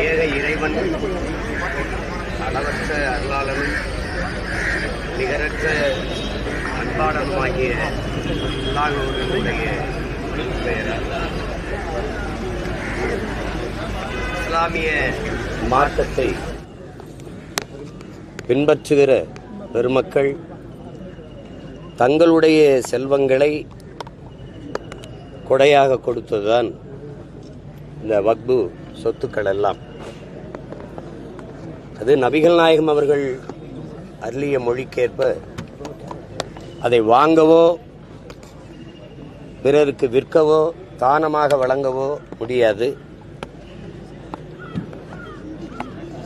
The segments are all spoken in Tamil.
ஏக இறைவன் அளவற்ற அருளாளரும் நிகரற்ற அன்பாளருமாகிய அல்லாஹ்வுடைய பெயரால் இஸ்லாமிய மார்க்கத்தை பின்பற்றுகிற பெருமக்கள் தங்களுடைய செல்வங்களை கொடையாக கொடுத்ததுதான் இந்த வக்பு சொத்துக்கள் எல்லாம். அது நபிகள் நாயகம் அவர்கள் அருளிய மொழிக்கேற்ப அதை வாங்கவோ பிறருக்கு விற்கவோ தானமாக வழங்கவோ முடியாது.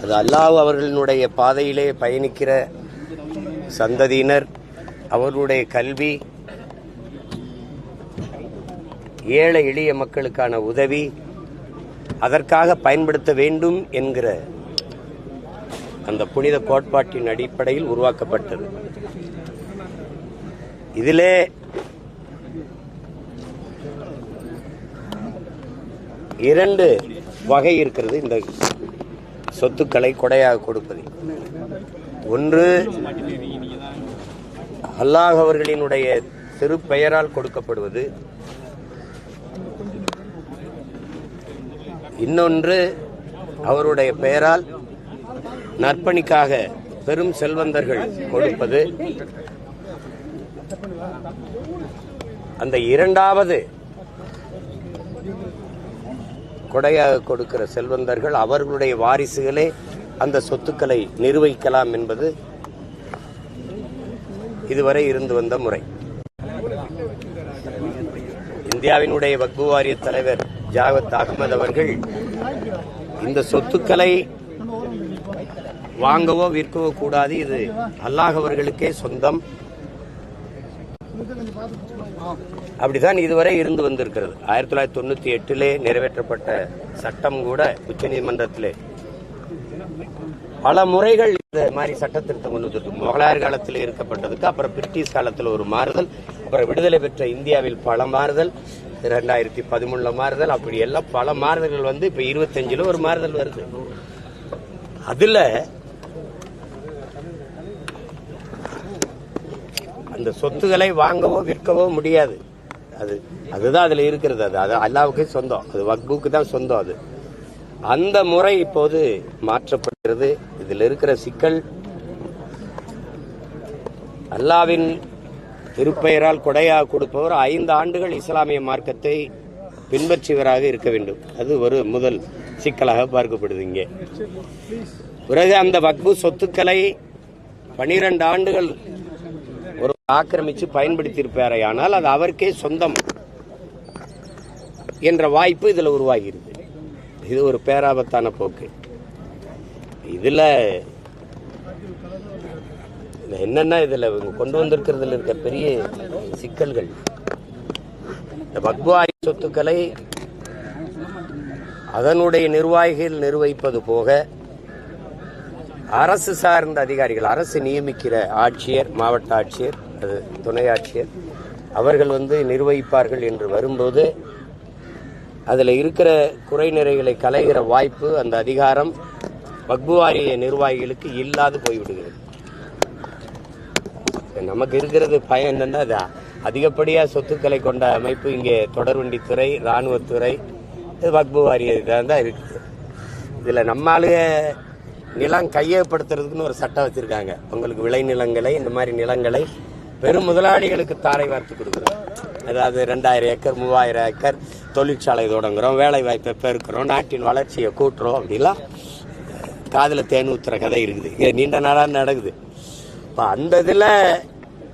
அது அல்லாஹ் அவர்களுடைய பாதையிலே பயணிக்கிற சந்ததியினர், அவர்களுடைய கல்வி, ஏழை எளிய மக்களுக்கான உதவி, அதற்காக பயன்படுத்த வேண்டும் என்கிற அந்த புனித கோட்பாட்டின் அடிப்படையில் உருவாக்கப்பட்டது. இதிலே இரண்டு வகை இருக்கிறது இந்த சொத்துக்களை கொடையாக கொடுப்பது. ஒன்று, அல்லாஹ் அவர்களினுடைய திருப்பெயரால் கொடுக்கப்படுவது. இன்னொன்று, அவருடைய பெயரால் நற்பணிக்காக பெரும் செல்வந்தர்கள் கொடுப்பது. அந்த இரண்டாவது கொடையாக கொடுக்கிற செல்வந்தர்கள் அவர்களுடைய வாரிசுகளே அந்த சொத்துக்களை நிர்வகிக்கலாம் என்பது இதுவரை இருந்து வந்த முறை. இந்தியாவினுடைய வக்பு வாரிய தலைவர் ஜாவத் அகமது அவர்கள் இந்த சொத்துக்களை வாங்கவோ விற்கவோ கூடாது, இது அல்லாஹ் அவர்களுக்கே சொந்தம், அப்படிதான் இதுவரை இருந்து வந்திருக்கிறது. 1998 நிறைவேற்றப்பட்ட சட்டம் கூட உச்சநீதிமன்றத்திலே பல முறைகள் இந்த மாதிரி சட்ட திருத்தம் கொண்டு வந்திருக்கு. முகலாயர் காலத்தில் இருக்கப்பட்டதுக்கு அப்புறம் பிரிட்டிஷ் காலத்தில் ஒரு மாறுதல், அப்புறம் விடுதலை பெற்ற இந்தியாவில் பல மாறுதல், 2013 மாறுதல், அப்படி எல்லாம் பல மாறுதல்கள் வந்து இப்ப 25 ஒரு மாறுதல் வருது. அதுல அந்த சொத்துக்களை வாங்கவோ விற்கவோ முடியாது. அதுதான் அதுல இருக்கிறது. அது அல்லாஹ்வுக்கு சொந்தம், அது வக்புக்கு தான் சொந்தம். அது அந்த முறை இப்போது மாற்றப்படுகிறது. இதில் இருக்கிற சிக்கல், அல்லாஹ்வின் திருப்பெயரால் கொடையாக கொடுப்பவர் 5 ஆண்டுகள் இஸ்லாமிய மார்க்கத்தை பின்பற்றியவராக இருக்க வேண்டும். அது ஒரு முதல் சிக்கலாக பார்க்கப்படுது இங்கே. பிறகு அந்த வக்பு சொத்துக்களை 12 ஆண்டுகள் ஒரு ஆக்கிரமித்து பயன்படுத்தியிருப்பாரே, ஆனால் அது அவருக்கே சொந்தம் என்ற வாய்ப்பு இதுல உருவாகிறது. இது ஒரு பேராபத்தான போக்கு. இதுல என்னன்னா இதுல கொண்டு வந்திருக்கிறதுல இருக்க பெரிய சிக்கல்கள், இந்த வக்பு வாரிய சொத்துக்களை அதனுடைய நிர்வாகிகள் நிர்வகிப்பது போக அரசு சார்ந்த அதிகாரிகள், அரசு நியமிக்கிற ஆட்சியர், மாவட்ட ஆட்சியர், அது துணை ஆட்சியர், அவர்கள் நிர்வகிப்பார்கள் என்று வரும்போது அதில் இருக்கிற குறைநிறைகளை களைகிற வாய்ப்பு, அந்த அதிகாரம் வக்பு வாரிய நிர்வாகிகளுக்கு இல்லாது போய்விடுகிறது. நமக்கு இருக்கிறது பயம் என்னன்னா, அது அதிகப்படியா சொத்துக்களை கொண்ட அமைப்பு இங்கே தொடர்வண்டித்துறை, இராணுவத்துறை, வக்பு வாரியம் தான் இருக்குது. இதுல நம்மாளுக நிலம் கையகப்படுத்துறதுக்குன்னு ஒரு சட்டம் வச்சிருக்காங்க. உங்களுக்கு விளை நிலங்களை, இந்த மாதிரி நிலங்களை பெரும் முதலாளிகளுக்கு தாரை வார்த்து கொடுக்குறது. அதாவது 2000 ஏக்கர் 3000 ஏக்கர் தொழிற்சாலை தொடங்குறோம், வேலை வாய்ப்பை பெருக்கிறோம், நாட்டின் வளர்ச்சியை கூட்டுறோம் அப்படிலாம் காதில் தேன் ஊத்துற கதை இருக்குது. இங்கே நீண்ட நாளாக நடக்குது. இப்போ அந்த இதில்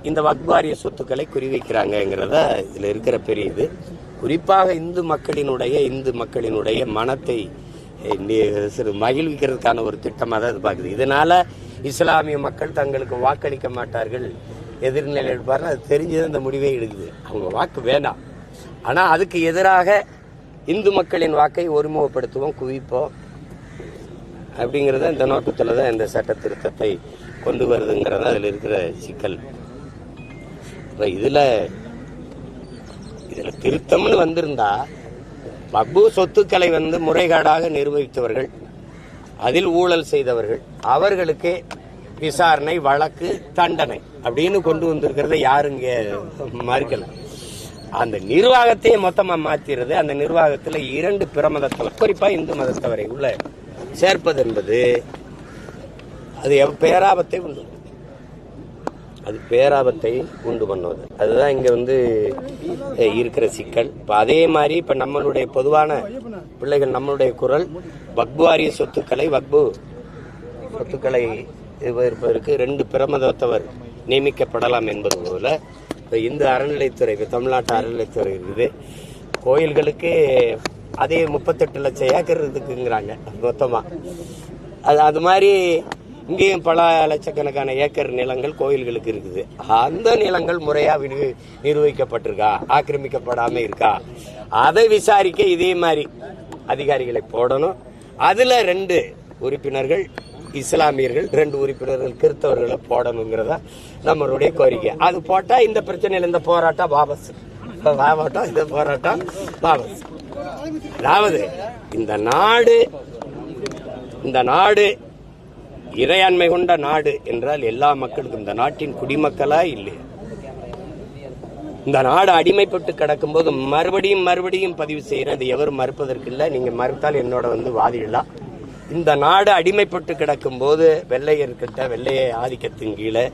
இந்த வக்ஃப் வாரிய சொத்துக்களை குறிவைக்கிறாங்கங்கிறத இதில் இருக்கிற பெரிய இது. குறிப்பாக இந்து மக்களினுடைய மனத்தை மகிழ்விக்கிறதுக்கான ஒரு திட்டமாக தான் இது பார்க்குது. இதனால இஸ்லாமிய மக்கள் தங்களுக்கு வாக்களிக்க மாட்டார்கள், எதிர்நிலை எடுப்பார்கள், அது தெரிஞ்சது இந்த முடிவே எடுக்குது. அவங்க வாக்கு வேண்டாம், ஆனால் அதுக்கு எதிராக இந்து மக்களின் வாக்கை ஒருமுகப்படுத்துவோம், குவிப்போம் அப்படிங்கிறத இந்த நோக்கத்தில் தான் இந்த சட்ட திருத்தத்தை கொண்டு வருதுங்கிறத அதில் இருக்கிற சிக்கல். இப்போ இதில் திருத்தம்னு வந்திருந்தா வக்ஃப் சொத்துக்களை முறைகேடாக நிர்வகித்தவர்கள், அதில் ஊழல் செய்தவர்கள், அவர்களுக்கு விசாரணை, வழக்கு, தண்டனை அப்படின்னு கொண்டு வந்திருக்கிறத யாருங்க மறுக்கல. அந்த நிர்வாகத்தையே மொத்தமா மாத்திருது. அந்த நிர்வாகத்தில் 2 பிரமதத்தவர், குறிப்பா இந்து மதத்தவரை உள்ள சேர்ப்பது என்பது அது பேராபத்தை உண்டு பண்ணுவது. அதுதான் இங்க இருக்கிற சிக்கல். இப்ப அதே மாதிரி இப்ப நம்மளுடைய பொதுவான பிள்ளைகள், நம்மளுடைய குரல் வக்ஃப் வாரிய சொத்துக்களை இருப்பதற்கு 2 பிரமதத்தவர் நியமிக்கப்படலாம் என்பது போல இப்ப இந்து அறநிலைத்துறை, இப்ப தமிழ்நாட்டு அறநிலைத்துறை இருக்குது. கோயில்களுக்கு அதே 38 லட்சம் ஏக்கர் இருக்குங்கிறாங்க மொத்தமா. அது மாதிரி இங்கேயும் பல லட்சக்கணக்கான ஏக்கர் நிலங்கள் கோயில்களுக்கு இருக்குது. அந்த நிலங்கள் முறையா நிர்வகிக்கப்பட்டிருக்கா, ஆக்கிரமிக்கப்படாம இருக்கா, அதை விசாரிக்க இதே மாதிரி அதிகாரிகளை போடணும். அதுல 2 உறுப்பினர்கள் இஸ்லாமியர்கள், 2 உறுப்பினர்கள் கிறிஸ்தவர்களை போடணுங்கிறதா நம்மளுடைய கோரிக்கை. அது போட்டா இந்த பிரச்சனையில் இந்த போராட்டம் வாபஸ். அதாவது இந்த நாடு இறையாண்மை கொண்ட நாடு என்றால் எல்லா மக்களுக்கும், இந்த நாட்டின் குடிமக்களா இல்லையா? இந்த நாடு அடிமைப்பட்டு கிடக்கும் போது மறுபடியும் பதிவு செய்யறது எவரும் மறுப்பதற்கு இல்லை. நீங்க மறுத்தால் என்னோட வாதிடலாம். இந்த நாடு அடிமைப்பட்டு கிடக்கும் போது வெள்ளைய ஆதிக்கத்தின் கீழே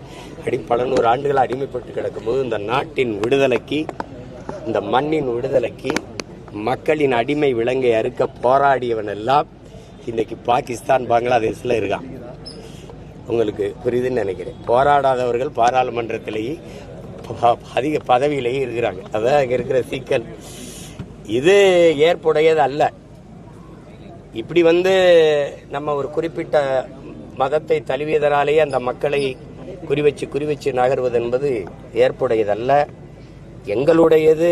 பல 100 ஆண்டுகள் அடிமைப்பட்டு கிடக்கும் போது இந்த நாட்டின் விடுதலைக்கு, இந்த மண்ணின் விடுதலைக்கு, மக்களின் அடிமை விலங்கை அறுக்க போராடியவன் எல்லாம் இன்னைக்கு பாகிஸ்தான், பங்களாதேஷ்ல இருக்கான். உங்களுக்கு புரியுதுன்னு நினைக்கிறேன். போராடாதவர்கள் பாராளுமன்றத்திலேயே அதிக பதவியிலேயே இருக்கிறாங்க. அதான் அங்க இருக்கிற சிக்கல். இது ஏற்புடையது அல்ல. இப்படி நம்ம ஒரு குறிப்பிட்ட மதத்தை தழுவியதனாலேயே அந்த மக்களை குறிவச்சு நகர்வது என்பது ஏற்புடையதல்ல. எங்களுடையது,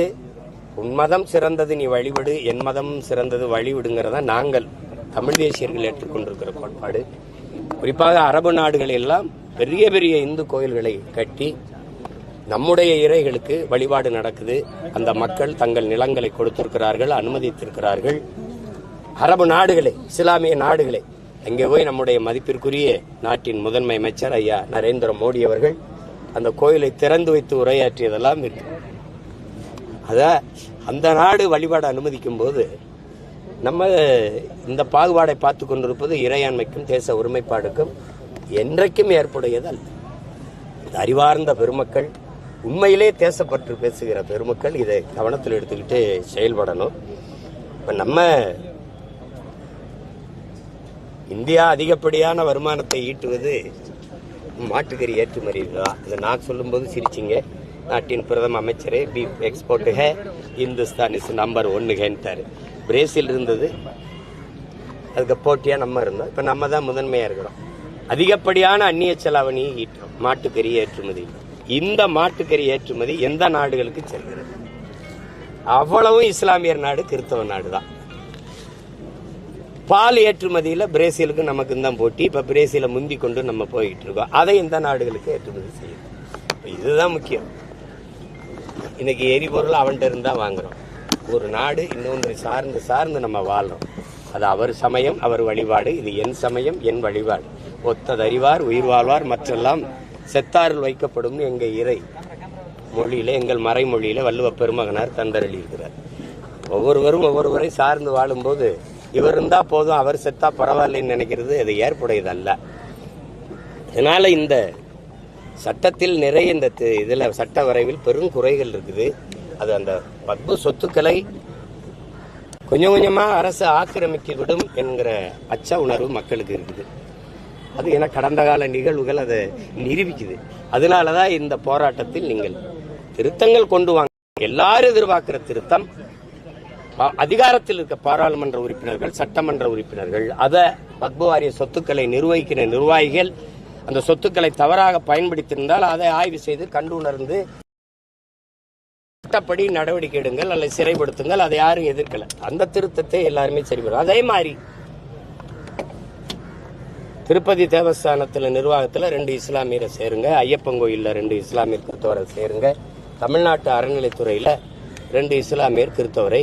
உன் மதம் சிறந்தது நீ வழிபடு, என் மதம் சிறந்தது வழிவிடுங்கிறதா நாங்கள் தமிழ் தேசியர்கள் ஏற்றுக்கொண்டிருக்கிற கோட்பாடு. குறிப்பாக அரபு நாடுகள் எல்லாம் பெரிய பெரிய இந்து கோயில்களை கட்டி நம்முடைய இறைகளுக்கு வழிபாடு நடக்குது. அந்த மக்கள் தங்கள் நிலங்களை கொடுத்திருக்கிறார்கள், அனுமதித்திருக்கிறார்கள். அரபு நாடுகளே, இஸ்லாமிய நாடுகளே, அங்கே போய் நம்முடைய மதிப்பிற்குரிய நாட்டின் முதன்மை அமைச்சர் ஐயா நரேந்திர மோடி அவர்கள் அந்த கோயிலை திறந்து வைத்து உரையாற்றியதெல்லாம் இருக்கு. அந்த நாடு வழிபாடு அனுமதிக்கும் போது நம்ம இந்த பாகுபாடை பார்த்து கொண்டிருப்பது இறையாண்மைக்கும் தேச ஒருமைப்பாடுக்கும் என்றைக்கும் ஏற்புடையது அல்ல. அறிவார்ந்த பெருமக்கள், உண்மையிலே தேசப்பற்று பேசுகிற பெருமக்கள் இதை கவனத்தில் எடுத்துக்கிட்டு செயல்படணும். இப்ப நம்ம இந்தியா அதிகப்படியான வருமானத்தை ஈட்டுவது மாட்டுக்கறி ஏற்றுமதி தான். இதை நான் சொல்லும்போது சிரிச்சிங்க. நாட்டின் பிரதம அமைச்சரே beef export Hindustan is number 1 Brazil இருந்தது, அதுக்கு போட்டியா நம்ம இருந்தோம். இப்ப நம்ம தான் முதன்மையா இருக்கிறோம். அதிகப்படியான அந்நிய செலாவணி ஈட்டுறோம் மாட்டுக்கறி ஏற்றுமதி. இந்த மாட்டுக்கறி ஏற்றுமதி எந்த நாடுகளுக்கு செல்கிறது? அவ்வளவும் இஸ்லாமியர் நாடு, கிறிஸ்தவ நாடு தான். பால் ஏற்றுமதியில பிரேசிலுக்கு நமக்கு தான் போட்டி. இப்ப பிரேசில முந்தி கொண்டு நம்ம போயிட்டு இருக்கோம். அதை எந்த நாடுகளுக்கு ஏற்றுமதி செய்யும்? இதுதான் முக்கியம். இன்னைக்கு எரிபொருள் அவன்கிட்ட இருந்தா வாங்குறோம். ஒரு நாடு இன்னொன்று சார்ந்து நம்ம வாழ்றோம். அது அவர் சமயம், அவர் வழிபாடு. இது என் சமயம், என் வழிபாடு. ஒத்ததறிவார் உயிர் வாழ்வார், மற்றெல்லாம் செத்தாரில் வைக்கப்படும் எங்க இறை மொழியில, எங்கள் மறைமொழியில வள்ளுவ பெருமகனார் தந்தரளி இருக்கிறார். ஒவ்வொருவரை சார்ந்து வாழும்போது இவர் இருந்தா போதும், அவர் செத்தா பரவாயில்லைன்னு நினைக்கிறது அது ஏற்புடையது அல்ல. அதனால இந்த சட்டத்தில் நிறைய இந்த இதுல சட்ட வரைவில் பெரும் குறைகள் இருக்குது. அது அந்த வக்பு சொத்துக்களை கொஞ்சம் கொஞ்சமா அரசு ஆக்கிரமித்து விடும் என்கிற அச்ச உணர்வு மக்களுக்கு இருக்குது. அது என கடந்த கால நிகழ்வுகள் அதை நிரூபிக்குது. அதனாலதான் இந்த போராட்டத்தில் நீங்கள் திருத்தங்கள் கொண்டு வாங்க. எல்லாரும் எதிர்பார்க்கிற திருத்தம், அதிகாரத்தில் இருக்க பாராளுமன்ற உறுப்பினர்கள், சட்டமன்ற உறுப்பினர்கள், அதை வக்பு வாரிய சொத்துக்களை நிர்வகிக்கிற நிர்வாகிகள் அந்த சொத்துக்களை தவறாக பயன்படுத்தியிருந்தால் அதை ஆய்வு செய்து கண்டு உணர்ந்து சட்டப்படி நடவடிக்கை எடுங்கள் அல்லது சிறைப்படுத்துங்கள். அதை யாரும் எதிர்க்கல. அந்த திருத்தத்தை எல்லாருமே சரிபடும். அதே மாதிரி திருப்பதி தேவஸ்தானத்தில் நிர்வாகத்தில் 2 இஸ்லாமியரை சேருங்க, ஐயப்பன் கோயிலில் 2 இஸ்லாமியர் கிறிஸ்தவரை சேருங்க, தமிழ்நாட்டு அறநிலைத்துறையில் 2 இஸ்லாமியர் கிறிஸ்தவரை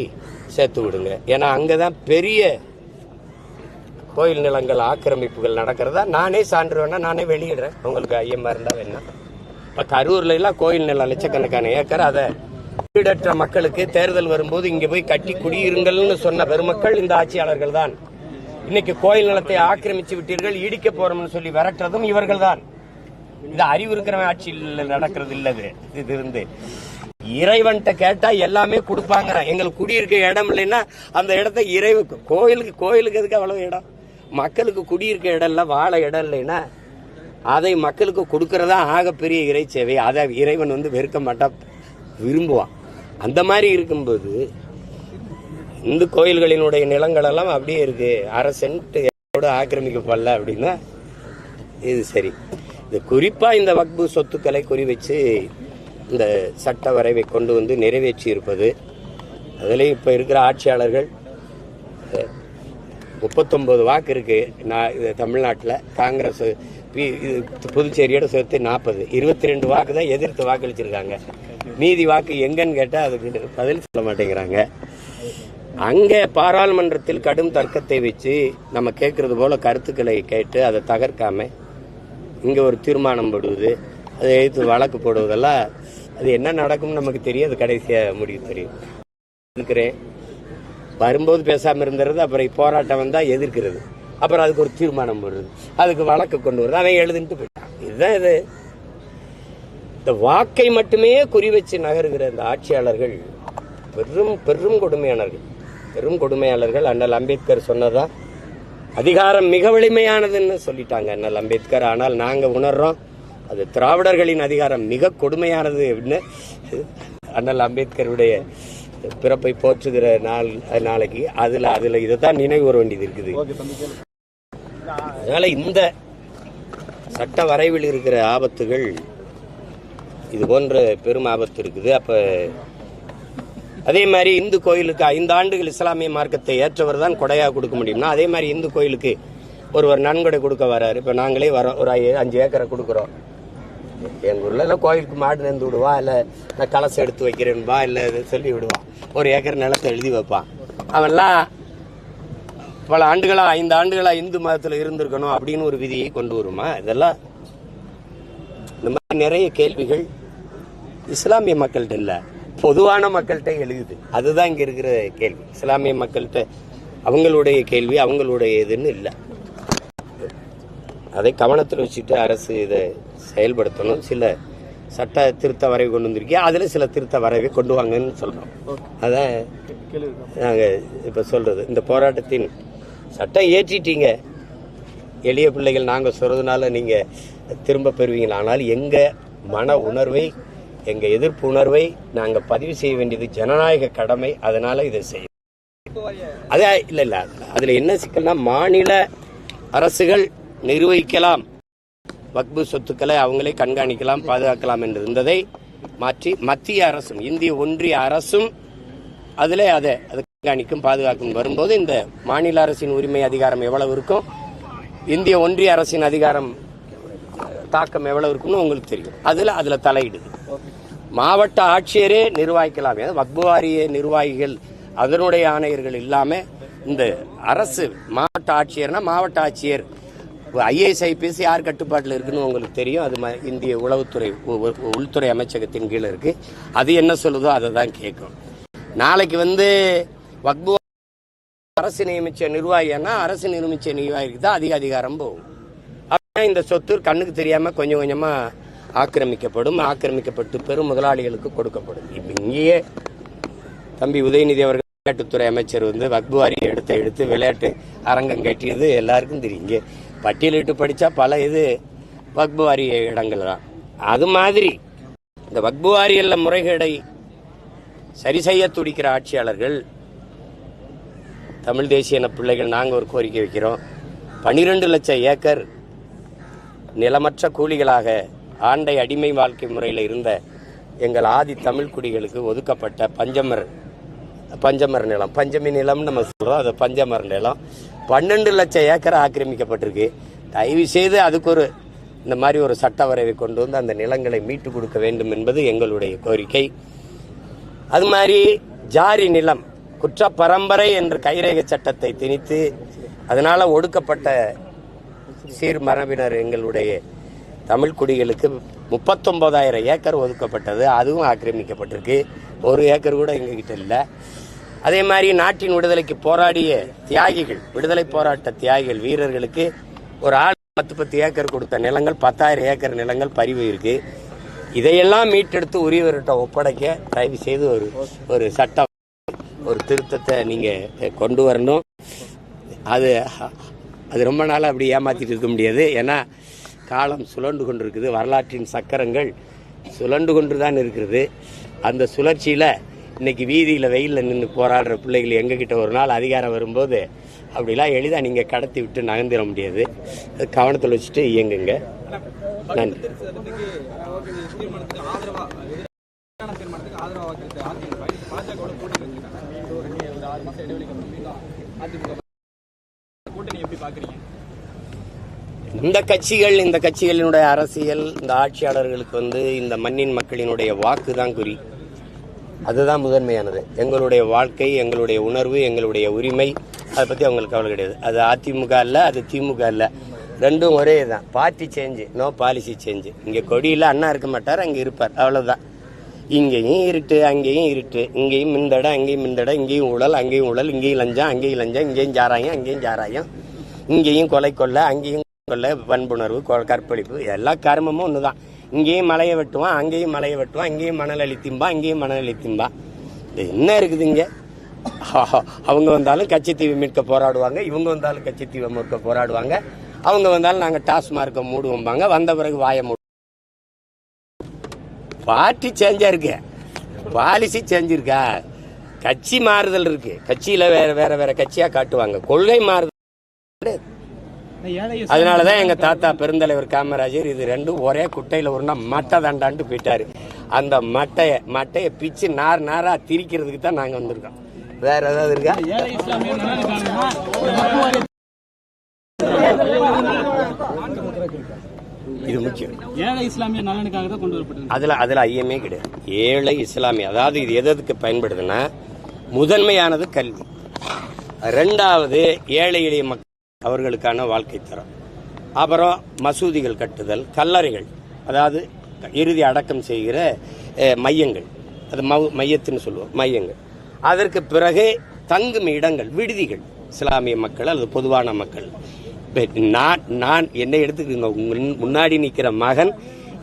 சேர்த்து விடுங்க. ஏன்னா அங்கதான் பெரிய கோயில் நிலங்கள் ஆக்கிரமிப்புகள் நடக்கிறதா நானே சான்று வேணா நானே வெளியிடுறேன். உங்களுக்கு ஐயமா இருந்தா வேணா. இப்ப கரூர்ல எல்லாம் கோயில் நிலம் லட்சக்கணக்கான ஏக்கர், அதை வீடற்ற மக்களுக்கு தேர்தல் வரும்போது இங்க போய் கட்டி குடியிருங்கள்னு சொன்ன பெருமக்கள் இந்த ஆட்சியாளர்கள் தான். இன்னைக்கு கோயில் நிலத்தை ஆக்கிரமிச்சு விட்டீர்கள், இடிக்க போறோம்னு சொல்லி விரட்டுறதும் இவர்கள் தான். இது அறிவு இருக்கிறவன் ஆட்சியில் நடக்கிறது இல்லது. இது இருந்து இறைவன்கிட்ட கேட்டா எல்லாமே கொடுப்பாங்க. எங்களுக்கு குடியிருக்க இடம் இல்லைன்னா அந்த இடத்த இறைவுக்கு கோயிலுக்கு எதுக்கு அவ்வளவு இடம்? மக்களுக்கு குடியிருக்க இடம் இல்லை, வாழ இடம் இல்லைன்னா அதை மக்களுக்கு கொடுக்கறதா ஆகப்பெரிய இறை சேவை. அதை இறைவன் வெறுக்க மாட்டா, விரும்புவான். அந்த மாதிரி இருக்கும்போது இந்து கோயில்களினுடைய நிலங்கள் எல்லாம் அப்படியே இருக்கு, அரசு ஆக்கிரமிக்கப்படல அப்படின்னா இது சரி. இது குறிப்பா இந்த வக்பு சொத்துக்களை குறி வச்சு இந்த சட்ட வரைவை கொண்டு நிறைவேற்றி இருப்பது. அதில் இப்ப இருக்கிற ஆட்சியாளர்கள் 39 வாக்கு இருக்கு தமிழ்நாட்டில். காங்கிரஸ் புதுச்சேரியோட சேர்த்து 40, 22 வாக்கு தான் எதிர்த்து வாக்களிச்சிருக்காங்க. மீதி வாக்கு எங்கன்னு கேட்டா அதுக்கு பதில் சொல்ல மாட்டேங்கிறாங்க. அங்க பாராளுமன்றத்தில் கடும் தர்க்கத்தை வச்சு நம்ம கேட்கறது போல கருத்துக்களை கேட்டு அதை தகர்க்காம இங்க ஒரு தீர்மானம் போடுவது, அதை எடுத்து வழக்கு போடுவதெல்லாம் அது என்ன நடக்கும்னு நமக்கு தெரியும். அது கடைசியா முடிவு தெரியும். இருக்கிறேன் வரும்போது பேசாம இருந்துறது, அப்புறம் போராட்டம் வந்தா எதிர்க்கிறது, அப்புறம் அதுக்கு ஒரு தீர்மானம் போடுறது, அதுக்கு வழக்கு கொண்டு வருது, அவன் எழுதுன்ட்டு போயிட்டான். இதுதான் இது. இந்த வாக்கை மட்டுமே குறி வச்சு நகருகிற இந்த ஆட்சியாளர்கள் பெரும் பெரும் கொடுமையாளர்கள், பெரும் கொடுமையாளர்கள். அண்ணல் அம்பேத்கர் சொன்னதா அதிகாரம் மிக வலிமையானதுன்னு சொல்லிட்டாங்க அண்ணல் அம்பேத்கர். ஆனால் நாங்க உணர்றோம் அது திராவிடர்களின் அதிகாரம் மிக கொடுமையானது அப்படின்னு. அண்ணல் அம்பேத்கருடைய பிறப்பை போற்றுகிற நாளைக்கு அதுல இதைத்தான் நினைவு கூற வேண்டியது இருக்குது. அதனால இந்த சட்ட வரைவில் இருக்கிற ஆபத்துகள் இது போன்ற பெரும் ஆபத்து இருக்குது. அப்ப அதே மாதிரி இந்து கோயிலுக்கு 5 ஆண்டுகள் இஸ்லாமிய மார்க்கத்தை ஏற்றவர் தான் கொடையா கொடுக்க முடியும்னா, அதே மாதிரி இந்து கோயிலுக்கு ஒருவர் நன்கொடை கொடுக்க வர்றாரு. இப்ப நாங்களே வரோம், ஒரு 5 ஏக்கரை கொடுக்குறோம். எங்க ஊர்ல கோயிலுக்கு மாடு நந்து விடுவா, இல்ல நான் கலசம் எடுத்து வைக்கிறேன்பா, இல்ல சொல்லி விடுவான். 1 ஏக்கர் நிலத்தை எழுதி வைப்பான். அவன்லாம் பல ஆண்டுகளா 5 ஆண்டுகளா இந்து மதத்துல இருந்திருக்கணும் அப்படின்னு ஒரு விதியை கொண்டு வருமா? இதெல்லாம் இந்த மாதிரி நிறைய கேள்விகள் இஸ்லாமிய மக்கள்கிட்ட இல்ல, பொதுவான மக்கள்கிட்ட எழுதுது. அதுதான் இங்க இருக்கிற கேள்வி. இஸ்லாமிய மக்கள்கிட்ட அவங்களுடைய கேள்வி அவங்களுடைய இதுன்னு இல்லை. அதை கவனத்தில் வச்சுட்டு அரசு இதை செயல்படுத்தணும். சில சட்ட திருத்த வரைவு கொண்டு வந்திருக்கீங்க, அதுல சில திருத்த வரைவை கொண்டு வாங்கன்னு சொல்றோம். அதான் நாங்க இப்ப சொல்றது. இந்த போராட்டத்தின் சட்டம் ஏற்றிட்டீங்க, எளிய பிள்ளைகள் நாங்க சொல்றதுனால நீங்க திரும்ப பெறுவீங்களா? ஆனால் எங்க மன உணர்வை, எங்க எதிர்ப்பு உணர்வை நாங்க பதிவு செய்ய வேண்டியது ஜனநாயக கடமை. அதனால இதை செய்யும். அதே இல்ல அதுல என்ன சிக்கல்னா, மாநில அரசுகள் நிர்வகிக்கலாம், வக்பு சொத்துக்களை அவங்களே கண்காணிக்கலாம், பாதுகாக்கலாம் என்று இருந்ததை மாற்றி மத்திய அரசும் இந்திய ஒன்றிய அரசும் அதுல அதை கண்காணிக்கும் பாதுகாக்கும் வரும்போது இந்த மாநில அரசின் உரிமை அதிகாரம் எவ்வளவு இருக்கும், இந்திய ஒன்றிய அரசின் அதிகாரம் தாக்கம் எவ்வளவு இருக்குன்னு உங்களுக்கு தெரியும். அதுல தலையிடுது. மாவட்ட ஆட்சியரே நிர்வகிக்கலாம். வக்பு வாரிய நிர்வாகிகள் அதனுடைய ஆணையர்கள் இல்லாம இந்த அரசு மாவட்ட ஆட்சியர்னா மாவட்ட ஆட்சியர் IAS IPS யார் கட்டுப்பாட்டில் இருக்குன்னு உங்களுக்கு தெரியும். அது இந்திய உளவுத்துறை உள்துறை அமைச்சகத்தின் கீழே இருக்கு. அது என்ன சொல்லுதோ அதை தான் கேட்கும். நாளைக்கு வக்பு அரசு நியமிச்ச நிர்வாகினா அரசு நியமிச்ச நிர்வாகிக்கு தான் அதிக அதிகாரம் போகும். இந்த சொத்து கண்ணுக்கு தெரியாம கொஞ்சம் கொஞ்சமா ஆக்கிரமிக்கப்பட்டு பெரும் முதலாளிகளுக்கு கொடுக்கப்படும். இப்ப இங்கேயே தம்பி உதயநிதி அவர்கள் விளையாட்டுத்துறை அமைச்சர் வந்து வக்பு வாரியை எடுத்து விளையாட்டு அரங்கம் கட்டியது எல்லாருக்கும் தெரியும். இங்கே பட்டியலிட்டு படித்தா பல இது வக்பு வாரிய இடங்கள் தான். அது மாதிரி இந்த வக்பு வாரியல்ல முறைகேடை சரி செய்ய துடிக்கிற ஆட்சியாளர்கள், தமிழ் தேசிய பிள்ளைகள் நாங்கள் ஒரு கோரிக்கை வைக்கிறோம். 12 லட்சம் ஏக்கர் நிலமற்ற கூலிகளாக ஆண்டை அடிமை வாழ்க்கை முறையில் இருந்த எங்கள் ஆதி தமிழ் குடிகளுக்கு ஒதுக்கப்பட்ட பஞ்சமர நிலம், பஞ்சமி நிலம்னு நம்ம சொல்கிறோம், அது பஞ்சமர நிலம் 12 லட்சம் ஏக்கர் ஆக்கிரமிக்கப்பட்டிருக்கு. தயவு செய்து அதுக்கு இந்த மாதிரி ஒரு சட்ட வரைவை கொண்டு வந்து அந்த நிலங்களை மீட்டு கொடுக்க வேண்டும் என்பது எங்களுடைய கோரிக்கை. அது மாதிரி ஜாரி நிலம் குற்ற பரம்பரை என்ற கைரேகை சட்டத்தை திணித்து அதனால ஒடுக்கப்பட்ட சீர்மரபினர் எங்களுடைய தமிழ் குடிகளுக்கு 39,000 ஏக்கர் ஒதுக்கப்பட்டது. அதுவும் ஆக்கிரமிக்கப்பட்டிருக்கு. 1 ஏக்கர் கூட எங்ககிட்ட இல்லை. அதே மாதிரி நாட்டின் விடுதலைக்கு போராடிய தியாகிகள், விடுதலை போராட்ட தியாகிகள் வீரர்களுக்கு ஒரு ஆள் 10 ஏக்கர் கொடுத்த நிலங்கள் 10,000 ஏக்கர் நிலங்கள் பறிவு இருக்கு. இதையெல்லாம் மீட்டெடுத்து உரியவர்கிட்ட ஒப்படைக்க தயவு செய்து ஒரு சட்டம், ஒரு திருத்தத்தை நீங்க கொண்டு வரணும். அது ரொம்ப நாளாக அப்படி ஏமாத்திட்டு இருக்க முடியாது. ஏன்னா காலம் சுழண்டு கொண்டு இருக்குது, வரலாற்றின் சக்கரங்கள் சுழண்டு கொண்டு தான் இருக்கிறது. அந்த சுழற்சியில் இன்னைக்கு வீதியில் வெயிலில் நின்று போராடுற பிள்ளைகள் எங்ககிட்ட ஒரு நாள் அதிகாரம் வரும்போது அப்படிலாம் எளிதாக நீங்கள் கடத்தி விட்டு நகர்ந்திட முடியாது. கவனத்தில் வச்சுட்டு இயங்குங்க. நன்றி. இந்த கட்சிகளினுடைய அரசியல், இந்த ஆட்சியாளர்களுக்கு இந்த மண்ணின் மக்களினுடைய வாக்கு தான் குறி. அதுதான் முதன்மையானது. எங்களுடைய வாழ்க்கை, எங்களுடைய உணர்வு, எங்களுடைய உரிமை, அதை பற்றி அவங்களுக்கு கவலை கிடையாது. அது அதிமுக இல்லை, அது திமுக இல்லை, ரெண்டும் ஒரே தான். Party change, no policy change. இங்கே கொடியில் அண்ணா இருக்க மாட்டார், அங்கே இருப்பார், அவ்வளோதான். இங்கேயும் இருட்டு, அங்கேயும் இருட்டு, இங்கேயும் மிந்தடை, அங்கேயும் மிந்தடை, இங்கேயும் ஊழல், அங்கேயும் ஊழல், இங்கேயும் லஞ்சம், அங்கேயும் லஞ்சம், இங்கேயும் சாராயம், அங்கேயும் சாராயம், இங்கேயும் கொலை, அங்கேயும் கொள்ளை, வன்புணர்வு, கற்பழிப்பு, எல்லா கர்மமும் ஒன்று தான். இங்கேயும் மலையை வெட்டுவான், அங்கேயும் மலையை வெட்டுவான், இங்கேயும் மணல் அழித்திம்பா, இங்கேயும் மணல் அழித்திம்பா. என்ன இருக்குது இங்கே? அவங்க வந்தாலும் கட்சித்தீவை மீட்க போராடுவாங்க, இவங்க வந்தாலும் கட்சித்தீவை மீட்க போராடுவாங்க, அவங்க வந்தாலும் நாங்கள் டாஸ்மார்க்கை மூடுவோம்பாங்க, வந்த பிறகு வாயை மூடு. பார்ட்டி சேஞ்சா இருக்கு, பாலிசி சேஞ்சிருக்கா, கட்சி மாறுதல் இருக்கு. கட்சியில வேற கட்சியா காட்டுவாங்க, கொள்கை மாறுதல். அதனாலதான் எங்க தாத்தா பெருந்தலைவர் காமராஜர் இது ரெண்டும் ஒரே குட்டையில ஒரு மட்டை தண்டான்ட்டு போயிட்டாரு. அந்த மட்டைய பிச்சு நாரா திரிக்கிறதுக்கு தான் நாங்க வந்திருக்கோம். வேற ஏதாவது இருக்கா? இது முக்கியம். ஏழை இஸ்லாமிய நலனுக்காக தான் கொண்டு வரப்பட்டது. அதுல ஐயமே கிடையாது. ஏழை இஸ்லாமிய, அதாவது இது எதுக்கு பயன்படுதுன்னா, முதன்மையானது கல்வி, 2வது ஏழை எளிய மக்கள் அவர்களுக்கான வாழ்க்கை தரம், அப்புறம் மசூதிகள் கட்டுதல், கல்லறைகள், அதாவது இறுதி அடக்கம் செய்கிற மையங்கள், அது மையத்துன்னு சொல்லுவோம், மையங்கள். அதற்கு பிறகு தங்கும் இடங்கள், விடுதிகள், இஸ்லாமிய மக்கள் அல்லது பொதுவான மக்கள். நான் என்னை எடுத்துக்கோங்க, முன்னாடி நிற்கிற மகன்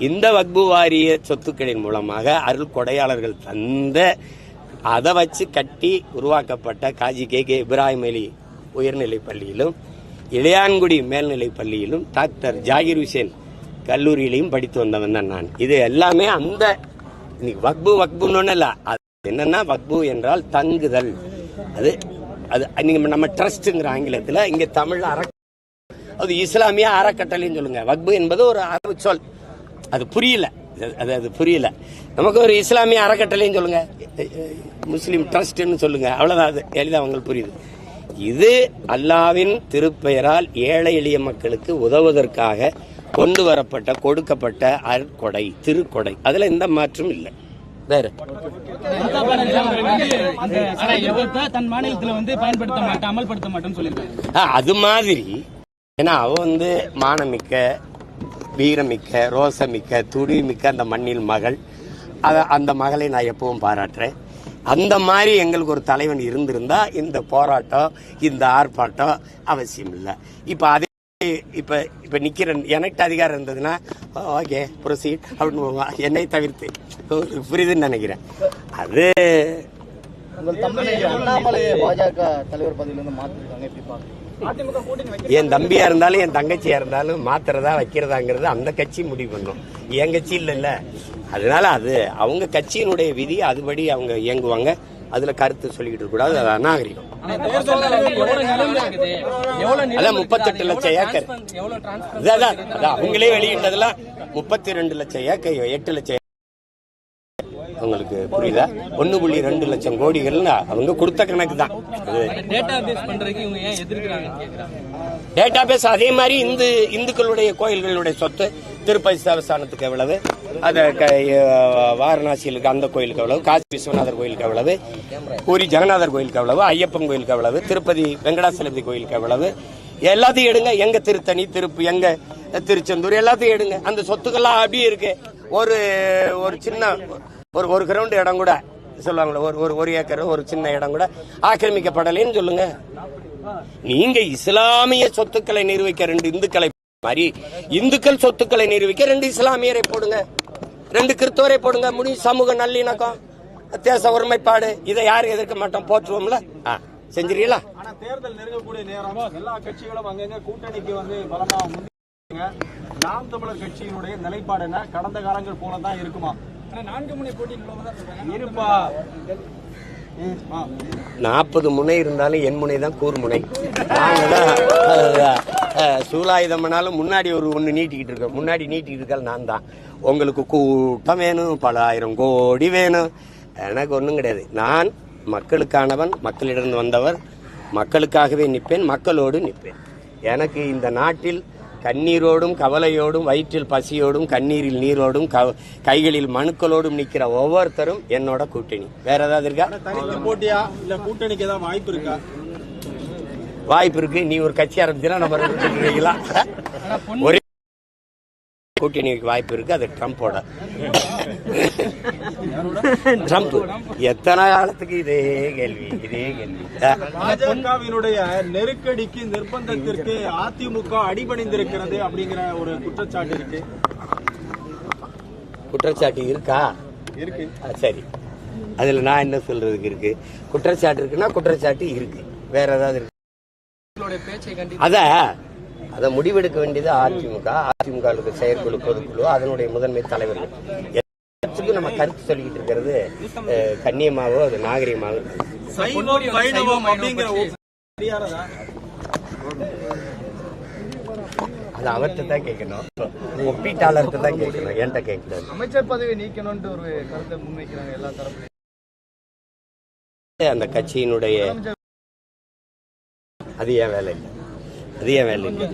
இந்த வக்பு வாரிய சொத்துக்களின் மூலமாக அருள் கொடையாளர்கள் தந்த அதை வச்சு கட்டி உருவாக்கப்பட்ட காஜி கே இப்ராஹிம் அலி உயர்நிலை பள்ளியிலும், இளையான்குடி மேல்நிலை பள்ளியிலும், டாக்டர் ஜாகிர் ஹுசேன் கல்லூரியிலையும் படித்து வந்தவன் தான் நான். இது எல்லாமே அந்த வக்புன்னு இல்லை, அது என்னன்னா வக்பு என்றால் தங்குதல். அது நீங்க நம்ம ட்ரஸ்ட்ங்கிற ஆங்கிலத்தில், இங்க தமிழ் அது இஸ்லாமிய அறக்கட்டளைன்னு சொல்லுங்க. வக்பு என்பது ஒரு அரபு சொல், அது புரியல, அது புரியல. நமக்கு ஒரு இஸ்லாமிய அறக்கட்டளைன்னு சொல்லுங்க, முஸ்லீம் ட்ரஸ்ட்னு சொல்லுங்க, அவ்வளவுதான். அது எளிதாக அவங்களுக்கு புரியுது. இது அல்லாவின் திருப்பெயரால் ஏழை எளிய மக்களுக்கு உதவுவதற்காக கொண்டு வரப்பட்ட, கொடுக்கப்பட்ட அருட்கொடை, திருக்கொடை. அதுல எந்த மாற்றம் இல்லை. வேற தன் மாநிலத்தில் பயன்படுத்த மாட்டேன், அமல்படுத்த மாட்டேன்னு சொல்லியிருக்காங்க. அது மாதிரி, ஏன்னா அவன் மானமிக்க, வீரமிக்க, ரோசமிக்க, துடிமிக்க அந்த மண்ணில் மகள். அந்த மகளை நான் எப்பவும் பாராட்டுறேன். அந்த மாதிரி எங்களுக்கு ஒரு தலைவன் இருந்திருந்தா இந்த போராட்டம், இந்த ஆர்ப்பாட்டம் அவசியம் இல்லை. இப்ப அதே இப்ப நிக்கிற எனக்கு அதிகாரம் இருந்ததுன்னா ஓகே ப்ரொசீட் அப்படின்னு என்னை தவிர்த்து புரியுதுன்னு நினைக்கிறேன். அது உங்கள் தம்பி அண்ணாமலையை பாஜக தலைவர் பதவியிலிருந்து மாற்றிருக்காங்க, எப்படி பாக்குறீங்க? என் தம்பியா இருந்தாலும் என் தங்கச்சியா இருந்தாலும் மாத்துறதா வைக்கிறதாங்கிறது அந்த கட்சி முடிவு பண்ணும், என் கட்சி இல்ல. அதனால அது அவங்க கட்சியினுடைய விதி, அதுபடி அவங்க இயங்குவாங்க. அதுல கருத்து சொல்லிக்கிட்டு இருக்க கூடாது, அது அநாகரிகம். அதான் 38 லட்சம் ஏக்கர் அவங்களே வெளியிட்டதெல்லாம் 32 லட்சம் ஏக்கர், 8 லட்சம். உங்களுக்கு புரியுதா? 1.2 லட்சம் கோடிகள் அவங்க கொடுத்த கணக்கு தான். டேட்டா பேஸ் அதே மாதிரி இந்துக்களுடைய கோயில்களுடைய சொத்து திருப்பதி தேவஸ்தானத்துக்கு எவ்வளவு, வாரணாசியில் இருக்க அந்த கோயிலுக்கு எவ்வளவு, காசி விஸ்வநாதர் கோயிலுக்கு எவ்வளவு, பூரி ஜெகநாதர் கோயிலுக்கு எவ்வளவு, ஐயப்பன் கோயிலுக்கு எவ்வளவு, திருப்பதி வெங்கடாசலபதி கோயிலுக்கு எவ்வளவு, எல்லாத்தையும் எடுங்க. எங்க திருத்தணி, எங்க திருச்செந்தூர் எல்லாத்தையும் எடுங்க. அந்த சொத்துக்கெல்லாம் அப்படியே இருக்கு. ஒரு சின்ன ஒரு கிரவுண்ட் இடம் கூட சொல்லுவாங்களே, ஒரு ஏக்கர் ஒரு சின்ன இடம் கூட ஆக்கிரமிக்கப்படலைன்னு சொல்லுங்க. நீங்க இஸ்லாமிய சொத்துக்களை நிர்வகிக்க 2 இந்துக்களை மாதிரி இந்துக்கள் சொத்துக்களை நிரூபிக்க 2 இஸ்லாமியரை போடுங்க, 2 கிறிஸ்தவரை போடுங்க. முடியும். சமூக நல்லிணக்கம், தேச ஒருமைப்பாடு, இதை யாரும் எதிர்க்க மாட்டோம், போற்றுவோம்ல. செஞ்சிருக்கீங்களா? ஆனா தேர்தல் நெருங்கக்கூடிய நேரம் எல்லா கட்சிகளும் அங்கங்க கூட்டணிக்கு பலமா நாம் தமிழர் கட்சியினுடைய நிலைப்பாடு என்ன? கடந்த காலங்கள் போலதான் இருக்குமா? 4 முனை போட்டி இருப்பா. 40 முனை இருந்தாலும் என் முனை தான் கூர்முனை. சூலாயுதம்னாலும் முன்னாடி ஒன்று நீட்டிக்கிட்டு இருக்கோம், முன்னாடி நீட்டிக்கிட்டு இருக்கால் நான் தான். உங்களுக்கு கூட்டம் வேணும், பல ஆயிரம் கோடி வேணும், எனக்கு ஒன்றும் கிடையாது. நான் மக்களுக்கானவன், மக்களிடம் வந்தவர், மக்களுக்காகவே நிற்பேன், மக்களோடு நிற்பேன். எனக்கு இந்த நாட்டில் கண்ணீரோடும் கவலையோடும் வயிற்றில் பசியோடும் கண்ணீரில் நீரோடும் கைகளில் மனுக்களோடும் நிற்கிற ஒவ்வொருத்தரும் என்னோட கூட்டணி. வேற ஏதாவது இருக்கா? தனித்து போட்டியா இல்ல கூட்டணிக்கு ஏதாவது வாய்ப்பு இருக்கா? வாய்ப்பு இருக்கு. நீ ஒரு கட்சி ஆரம்பிச்சா நம்ம ஒரே கூட்டணிக்கு வாய்ப்பு இருக்கு. அது ட்ரம்போட. ட்ரம்ப் எத்தனை காலத்துக்கு இதே கேள்வி. பாஜகவினுடைய நெருக்கடிக்கு நிர்பந்தத்திற்கு அதிமுக அடிபணிந்திருக்கிறது அப்படிங்கிற ஒரு குற்றச்சாட்டு இருக்கு. குற்றச்சாட்டு இருக்கா? இருக்கு. சரி, அதுல நான் என்ன சொல்றதுக்கு இருக்கு? குற்றச்சாட்டு இருக்குன்னா குற்றச்சாட்டு இருக்கு. வேற ஏதாவது இருக்கு? அதை முடிவெடுக்க வேண்டியது அதிமுக செயற்குழு, பொதுக்குழு, அதனுடைய முதன்மை தலைவர்கள். எல்லாத்துக்கும் நம்ம கருத்து சொல்லிக்கிட்டு இருக்கிறது கண்ணியமாவோ அது நாகரிகமாவோ. அது அவர்கிட்ட தான் கேட்கணும், ஒப்பீட்டாளர்கிட்ட தான் கேட்கணும், என்கிட்ட கேட்கணும். அமைச்சர் பதவி நீக்கணும்னு ஒரு கருத்தை முன்வைக்கிறாங்க எல்லா தரப்புலையும். அந்த கட்சியினுடைய அது ஏன் வேலை இல்லை, அது ஏன் வேலை இல்லை.